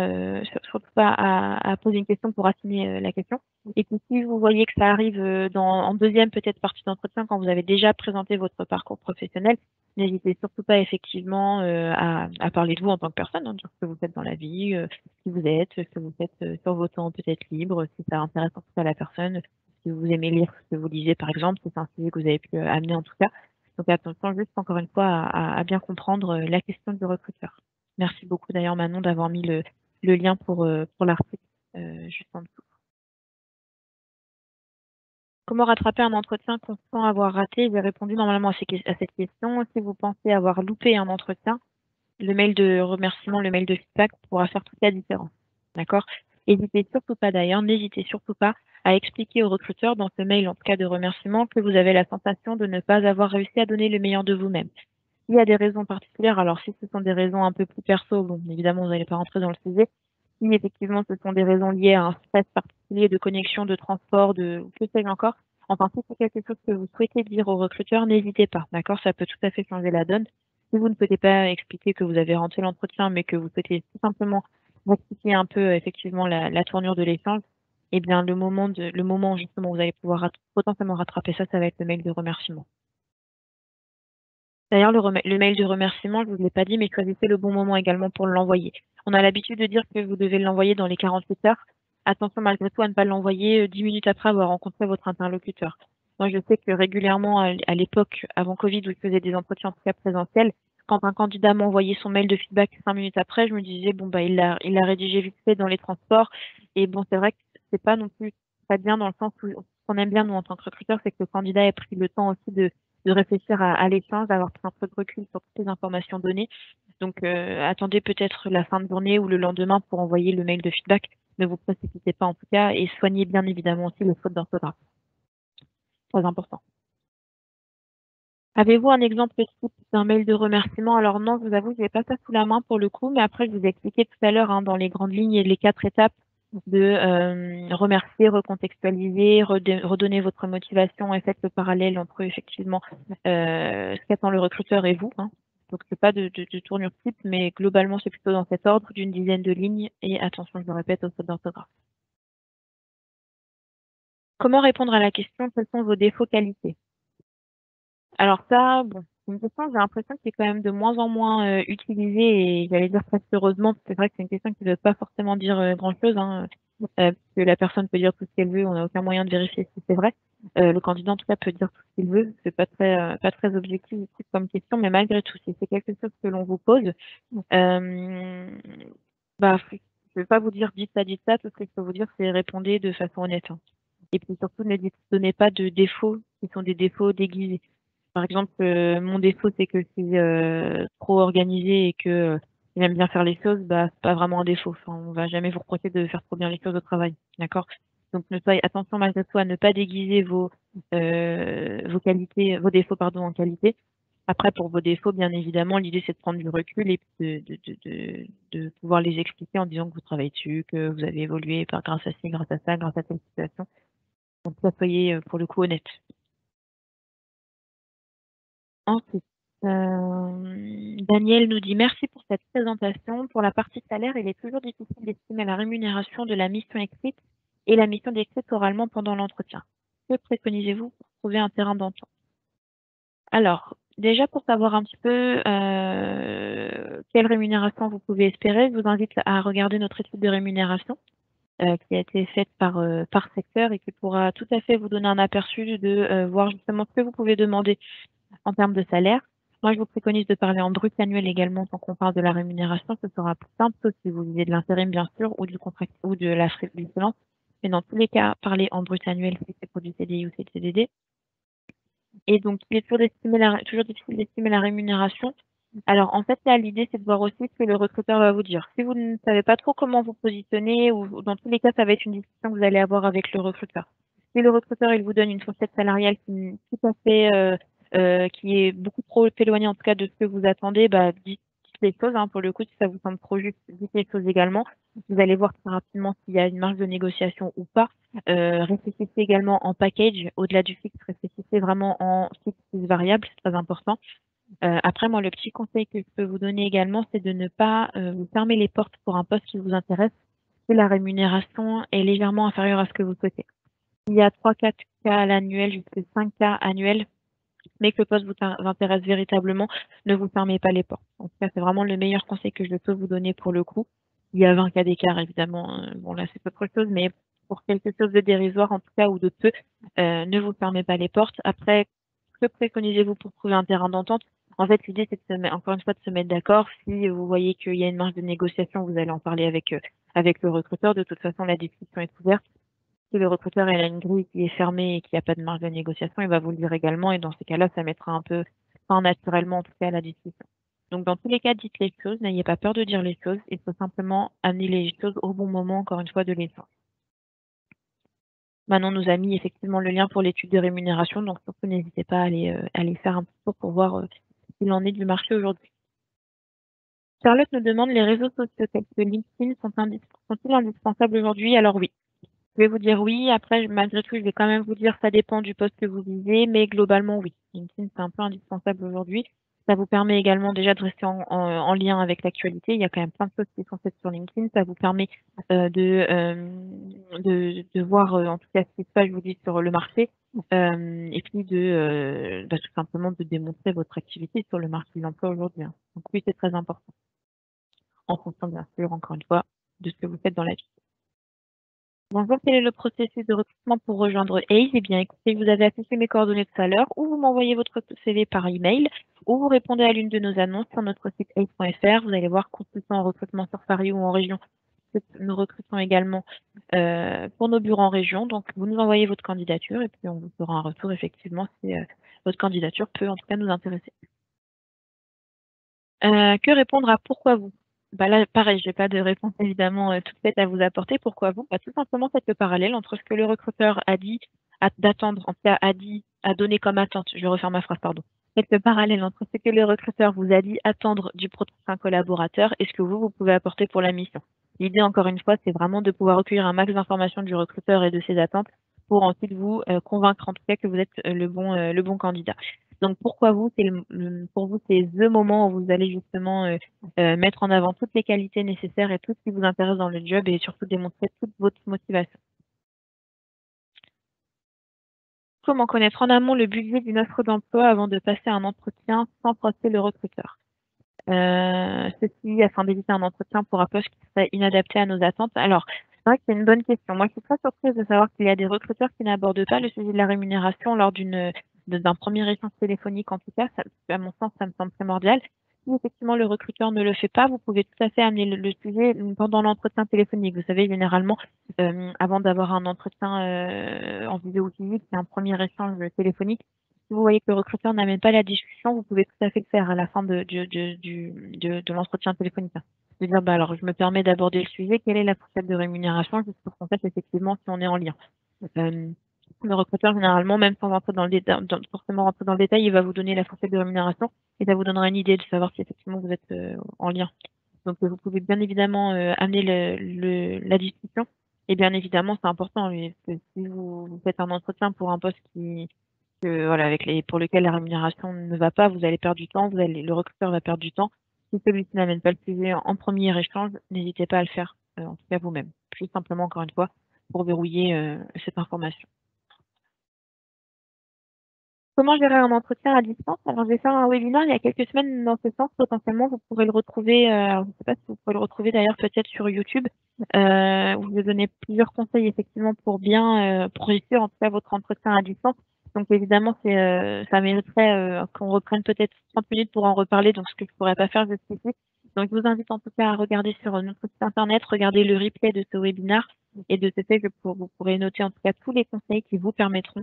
à poser une question pour affiner la question. Et puis si vous voyez que ça arrive en deuxième peut-être partie d'entretien, quand vous avez déjà présenté votre parcours professionnel, n'hésitez surtout pas effectivement à parler de vous en tant que personne, hein, dire ce que vous faites dans la vie, qui vous êtes, ce que vous faites sur vos temps peut-être libres, si ça intéresse en tout cas la personne, si vous aimez lire ce que vous lisez par exemple, si c'est un sujet que vous avez pu amener en tout cas. Donc attention juste encore une fois à bien comprendre la question du recruteur. Merci beaucoup d'ailleurs Manon d'avoir mis le lien pour l'article juste en dessous. Comment rattraper un entretien qu'on sent avoir raté? J'ai répondu normalement à cette question. Si vous pensez avoir loupé un entretien, le mail de remerciement, le mail de feedback pourra faire toute la différence. D'accord? N'hésitez surtout pas à expliquer au recruteur dans ce mail, en tout cas de remerciement, que vous avez la sensation de ne pas avoir réussi à donner le meilleur de vous-même. S'il y a des raisons particulières, alors si ce sont des raisons un peu plus perso, bon, évidemment, vous n'allez pas rentrer dans le sujet. Si effectivement ce sont des raisons liées à un stress particulier de connexion, de transport, de que sais-je encore, enfin, si c'est quelque chose que vous souhaitez dire au recruteur, n'hésitez pas, d'accord? Ça peut tout à fait changer la donne. Si vous ne souhaitez pas expliquer que vous avez rentré l'entretien, mais que vous souhaitez tout simplement rectifier un peu, effectivement la tournure de l'échange, eh bien, le moment justement où vous allez pouvoir potentiellement rattraper ça, ça va être le mail de remerciement. D'ailleurs, le mail de remerciement, je vous l'ai pas dit, mais choisissez le bon moment également pour l'envoyer. On a l'habitude de dire que vous devez l'envoyer dans les 48 heures. Attention malgré tout à ne pas l'envoyer 10 minutes après avoir rencontré votre interlocuteur. Moi, je sais que régulièrement, à l'époque, avant Covid, où je faisais des entretiens en tout cas présentiels, quand un candidat m'envoyait son mail de feedback 5 minutes après, je me disais, bon, bah, il l'a rédigé vite fait dans les transports. Et bon, c'est vrai que c'est pas non plus très bien dans le sens où ce qu'on aime bien, nous, en tant que recruteur, c'est que le candidat ait pris le temps aussi de réfléchir à l'échange, d'avoir pris un peu de recul sur toutes les informations données. Donc, attendez peut-être la fin de journée ou le lendemain pour envoyer le mail de feedback. Ne vous précipitez pas en tout cas et soignez bien évidemment aussi les fautes d'orthographe. Très important. Avez-vous un exemple type d'un mail de remerciement? Alors non, je vous avoue, je n'ai pas ça sous la main pour le coup, mais après, je vous ai expliqué tout à l'heure hein, dans les grandes lignes et les 4 étapes de remercier, recontextualiser, redonner votre motivation et faites le parallèle entre effectivement ce qu'attend le recruteur et vous. Hein. Donc c'est pas de tournure type, mais globalement c'est plutôt dans cet ordre d'une dizaine de lignes et attention, je le répète, aux fautes d'orthographe. Comment répondre à la question quels sont vos défauts qualités? Alors ça, bon, c'est une question, j'ai l'impression qui est quand même de moins en moins utilisée et j'allais dire presque heureusement, parce que c'est vrai que c'est une question qui ne veut pas forcément dire grand-chose, hein, parce que la personne peut dire tout ce qu'elle veut, on n'a aucun moyen de vérifier si c'est vrai. Le candidat en tout cas peut dire tout ce qu'il veut, c'est pas très objectif comme question, mais malgré tout, si c'est quelque chose que l'on vous pose, euh, bah, je vais pas vous dire dites ça, tout ce que je peux vous dire c'est répondez de façon honnête. Hein. Et puis surtout donnez pas de défauts qui sont des défauts déguisés. Par exemple, mon défaut, c'est que je suis trop organisée et que j'aime bien faire les choses, bah, c'est pas vraiment un défaut. Enfin, on va jamais vous reprocher de faire trop bien les choses au travail. D'accord? Donc, attention malgré tout à ne pas déguiser vos qualités, vos défauts, pardon, en qualité. Après, pour vos défauts, bien évidemment, l'idée, c'est de prendre du recul et de pouvoir les expliquer en disant que vous travaillez dessus, que vous avez évolué grâce à ci, grâce à ça, grâce à telle situation. Donc, soyez, pour le coup, honnête. Ensuite, Daniel nous dit: «Merci pour cette présentation. Pour la partie salaire, il est toujours difficile d'estimer la rémunération de la mission écrite et la mission décrite oralement pendant l'entretien. Que préconisez-vous pour trouver un terrain d'entente?» Alors, déjà pour savoir un petit peu, quelle rémunération vous pouvez espérer, je vous invite à regarder notre étude de rémunération, qui a été faite par secteur et qui pourra tout à fait vous donner un aperçu de, voir justement ce que vous pouvez demander en termes de salaire. Moi, je vous préconise de parler en brut annuel également tant qu'on parle de la rémunération. Ce sera plus simple, sauf si vous visez de l'intérim, bien sûr, ou du contrat ou de la du freelance. Mais dans tous les cas, parlez en brut annuel si c'est pour du CDI ou CDD. Et donc, il est toujours difficile d'estimer la rémunération. Alors, en fait, là, l'idée, c'est de voir aussi ce que le recruteur va vous dire. Si vous ne savez pas trop comment vous positionner, ou dans tous les cas, ça va être une discussion que vous allez avoir avec le recruteur. Si le recruteur, il vous donne une fourchette salariale tout à fait, qui est beaucoup trop éloignée, en tout cas, de ce que vous attendez, bah, dites les choses, hein. Pour le coup, si ça vous semble trop juste, dites les choses également. Vous allez voir très rapidement s'il y a une marge de négociation ou pas. Réfléchissez également en package. Au-delà du fixe, réfléchissez vraiment en fixe plus variable, c'est très important. Après, moi, le petit conseil que je peux vous donner également, c'est de ne pas vous fermer les portes pour un poste qui vous intéresse si la rémunération est légèrement inférieure à ce que vous souhaitez. Il y a 3-4 cas à l'annuel, jusqu'à 5 cas annuels, mais que le poste vous intéresse véritablement, ne vous fermez pas les portes. En tout cas, c'est vraiment le meilleur conseil que je peux vous donner pour le coup. Il y a 20 cas d'écart, évidemment. Bon, là, c'est autre chose, mais pour quelque chose de dérisoire, en tout cas, ou de peu, ne vous fermez pas les portes. Après, que préconisez-vous pour trouver un terrain d'entente? En fait, l'idée, c'est encore une fois, de se mettre d'accord. Si vous voyez qu'il y a une marge de négociation, vous allez en parler avec le recruteur. De toute façon, la discussion est ouverte. Si le recruteur il a une grille qui est fermée et qu'il n'y a pas de marge de négociation, il va vous le dire également. Et dans ces cas-là, ça mettra un peu, enfin, naturellement, en tout cas, à la discussion. Donc, dans tous les cas, dites les choses. N'ayez pas peur de dire les choses. Il faut simplement amener les choses au bon moment, encore une fois, de l'échange. Manon nous a mis effectivement le lien pour l'étude de rémunération. Donc, surtout, n'hésitez pas à aller faire un petit tour pour voir qu'il en est du marché aujourd'hui. Charlotte nous demande les réseaux sociaux tels que LinkedIn sont-ils indispensables aujourd'hui? Alors oui. Je vais vous dire oui. Après, malgré tout, je vais quand même vous dire ça dépend du poste que vous visez, mais globalement, oui. LinkedIn, c'est un peu indispensable aujourd'hui. Ça vous permet également déjà de rester en lien avec l'actualité. Il y a quand même plein de choses qui sont faites sur LinkedIn. Ça vous permet de voir en tout cas ce qui se passe, je vous dis, sur le marché. Et puis tout simplement de démontrer votre activité sur le marché de l'emploi aujourd'hui, hein. Donc oui, c'est très important. En fonction, bien sûr, encore une fois, de ce que vous faites dans la vie. Bonjour, quel est le processus de recrutement pour rejoindre ACE? Eh bien, écoutez, vous avez affiché mes coordonnées tout à l'heure, ou vous m'envoyez votre CV par email, ou vous répondez à l'une de nos annonces sur notre site ace.fr. Vous allez voir consultant en recrutement sur Paris ou en région. Nous recrutons également pour nos bureaux en région. Donc, vous nous envoyez votre candidature et puis on vous fera un retour effectivement si votre candidature peut en tout cas nous intéresser. Que répondre à pourquoi vous? Bah là, pareil, j'ai pas de réponse évidemment toute faite à vous apporter. Pourquoi vous? Bah, tout simplement faites le parallèle entre ce que le recruteur a dit d'attendre, en tout cas a donné comme attente. Je vais refaire ma phrase, pardon. Faites le parallèle entre ce que le recruteur vous a dit attendre du prochain collaborateur et ce que vous pouvez apporter pour la mission. L'idée, encore une fois, c'est vraiment de pouvoir recueillir un max d'informations du recruteur et de ses attentes pour ensuite vous convaincre en tout cas que vous êtes le bon candidat. Donc pourquoi vous, pour vous, c'est the moment où vous allez justement mettre en avant toutes les qualités nécessaires et tout ce qui vous intéresse dans le job et surtout démontrer toute votre motivation. Comment connaître en amont le budget d'une offre d'emploi avant de passer un entretien sans froisser le recruteur? Ceci afin d'éviter un entretien pour un poste qui serait inadapté à nos attentes. Alors, c'est vrai que c'est une bonne question. Moi, je suis très surprise de savoir qu'il y a des recruteurs qui n'abordent pas le sujet de la rémunération lors d'un premier échange téléphonique. En tout cas, ça, à mon sens, ça me semble primordial. Si effectivement le recruteur ne le fait pas, vous pouvez tout à fait amener le sujet pendant l'entretien téléphonique. Vous savez, généralement, avant d'avoir un entretien en vidéo physique, c'est un premier échange téléphonique. Si vous voyez que le recruteur n'amène pas la discussion, vous pouvez tout à fait le faire à la fin de l'entretien téléphonique. De dire, bah alors, je me permets d'aborder le sujet, quelle est la fourchette de rémunération, juste pour qu'on sache effectivement si on est en lien. Le recruteur, généralement, même sans rentrer dans le détail, forcément rentrer dans le détail, il va vous donner la fourchette de rémunération et ça vous donnera une idée de savoir si effectivement vous êtes en lien. Donc, vous pouvez bien évidemment amener la discussion. Et bien évidemment, c'est important. Si vous faites un entretien pour un poste voilà, pour lequel la rémunération ne va pas, vous allez perdre du temps, le recruteur va perdre du temps. Si celui-ci n'amène pas le sujet en premier échange, n'hésitez pas à le faire, en tout cas vous-même. Plus simplement, encore une fois, pour verrouiller cette information. Comment gérer un entretien à distance? Alors, j'ai fait un webinaire il y a quelques semaines dans ce sens. Potentiellement, vous pourrez le retrouver, alors, je ne sais pas si vous pouvez le retrouver d'ailleurs peut-être sur YouTube, où je vais donner plusieurs conseils effectivement pour réussir en tout cas votre entretien à distance. Donc évidemment, ça mériterait qu'on reprenne peut-être 30 minutes pour en reparler, donc ce que je ne pourrais pas faire jusqu'ici. Donc je vous invite en tout cas à regarder sur notre site internet, regarder le replay de ce webinaire et de ce fait, vous pourrez noter en tout cas tous les conseils qui vous permettront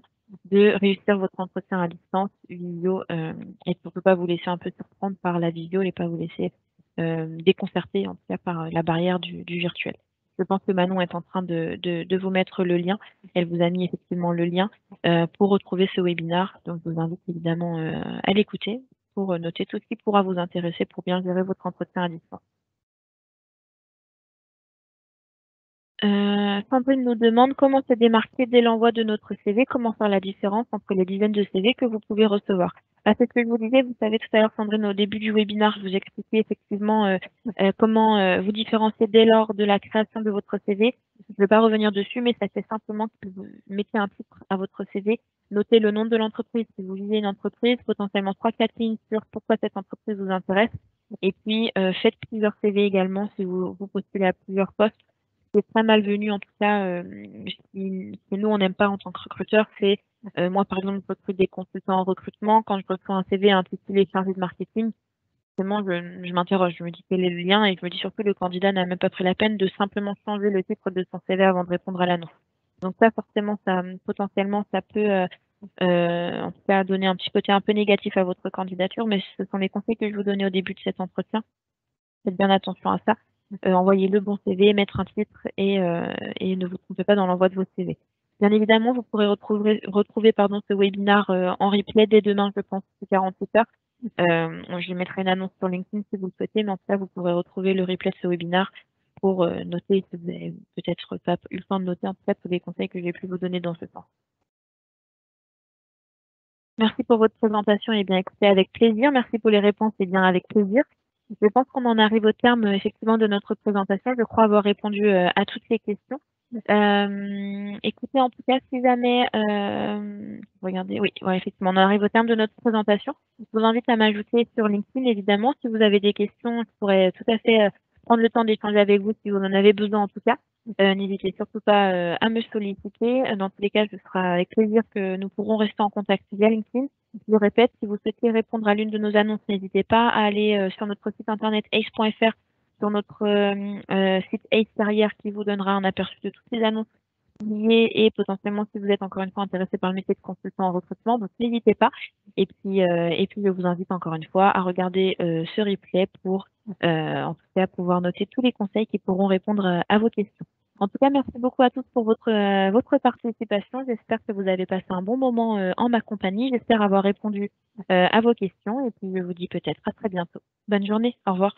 de réussir votre entretien à distance, visio, et surtout pas vous laisser un peu surprendre par la visio et pas vous laisser déconcerter en tout cas par la barrière du virtuel. Je pense que Manon est en train de vous mettre le lien. Elle vous a mis effectivement le lien pour retrouver ce webinaire. Donc, je vous invite évidemment à l'écouter pour noter tout ce qui pourra vous intéresser pour bien gérer votre entretien à distance. Sandrine nous demande comment se démarquer dès l'envoi de notre CV, comment faire la différence entre les dizaines de CV que vous pouvez recevoir. C'est ce que je vous disais, vous savez tout à l'heure, Sandrine, au début du webinaire, je vous expliquais effectivement comment vous différencier dès lors de la création de votre CV. Je ne vais pas revenir dessus, mais ça fait simplement que vous mettez un titre à votre CV, notez le nom de l'entreprise si vous visez une entreprise, potentiellement 3-4 lignes sur pourquoi cette entreprise vous intéresse, et puis faites plusieurs CV également si vous postulez à plusieurs postes. C'est très malvenu, en tout cas, si nous, on n'aime pas en tant que recruteur, c'est, moi, par exemple, je recrute des consultants en recrutement. Quand je reçois un CV intitulé chargé de marketing, forcément, je m'interroge. Je me dis quel est le lien et je me dis surtout le candidat n'a même pas pris la peine de simplement changer le titre de son CV avant de répondre à l'annonce. Donc ça, forcément, potentiellement, ça peut, en tout cas, donner un petit côté un peu négatif à votre candidature, mais ce sont les conseils que je vous donnais au début de cet entretien. Faites bien attention à ça. Envoyez le bon CV, mettre un titre et ne vous trompez pas dans l'envoi de vos CV. Bien évidemment, vous pourrez retrouver ce webinaire en replay dès demain, je pense, sous 48 heures. Je mettrai une annonce sur LinkedIn si vous le souhaitez, mais en tout cas, vous pourrez retrouver le replay de ce webinaire pour noter, si vous avez peut-être pas eu le temps de noter, en tout cas, tous les conseils que j'ai pu vous donner dans ce sens. Merci pour votre présentation et bien écoutez, avec plaisir. Merci pour les réponses et bien avec plaisir. Je pense qu'on en arrive au terme effectivement de notre présentation. Je crois avoir répondu à toutes les questions. Écoutez, en tout cas, si jamais, regardez, oui, ouais, effectivement, on arrive au terme de notre présentation. Je vous invite à m'ajouter sur LinkedIn, évidemment. Si vous avez des questions, je pourrais tout à fait prendre le temps d'échanger avec vous si vous en avez besoin, en tout cas. N'hésitez surtout pas à me solliciter. Dans tous les cas, ce sera avec plaisir que nous pourrons rester en contact via LinkedIn. Je le répète, si vous souhaitez répondre à l'une de nos annonces, n'hésitez pas à aller sur notre site internet ace.fr, sur notre site Ace Carrière qui vous donnera un aperçu de toutes les annonces liées et potentiellement si vous êtes encore une fois intéressé par le métier de consultant en recrutement, donc n'hésitez pas. Et puis je vous invite encore une fois à regarder ce replay pour en tout cas pouvoir noter tous les conseils qui pourront répondre à vos questions. En tout cas, merci beaucoup à tous pour votre participation. J'espère que vous avez passé un bon moment en ma compagnie. J'espère avoir répondu à vos questions et puis je vous dis peut-être à très bientôt. Bonne journée. Au revoir.